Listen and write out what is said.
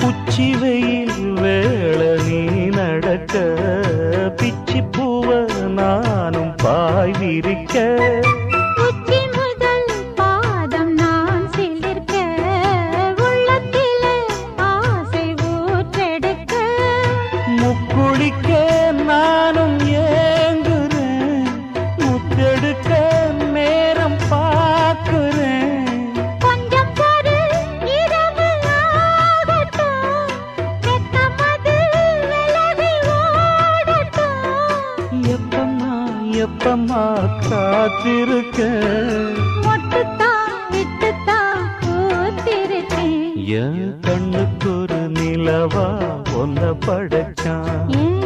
உச்சி வெயில் வேள நீ நடக்க பிச்சி பூவ நானும் பாய் விரிக்க உச்சி முதல் பாதம் நான் சிலிர்க்க உள்ளத்திலே ஆசை ஊற்றெடுக்க முக்குளிக்க நானும் ஏங்குறேன் முத்தெடுக்க நேரம் பார்க்கிறேன் கொஞ்சம் பொறு இரவு ஆகட்டும் வெக்கமது விலகி ஓடட்டும் எப்பம்மா எப்பம்மா காத்திருக்க மொட்டுத்தான் விட்டுத்தான் கூத்திருக்கேன் என் கண்ணுக்கு ஒரு நிலவா ஒன்ன படைச்சான் ஏன்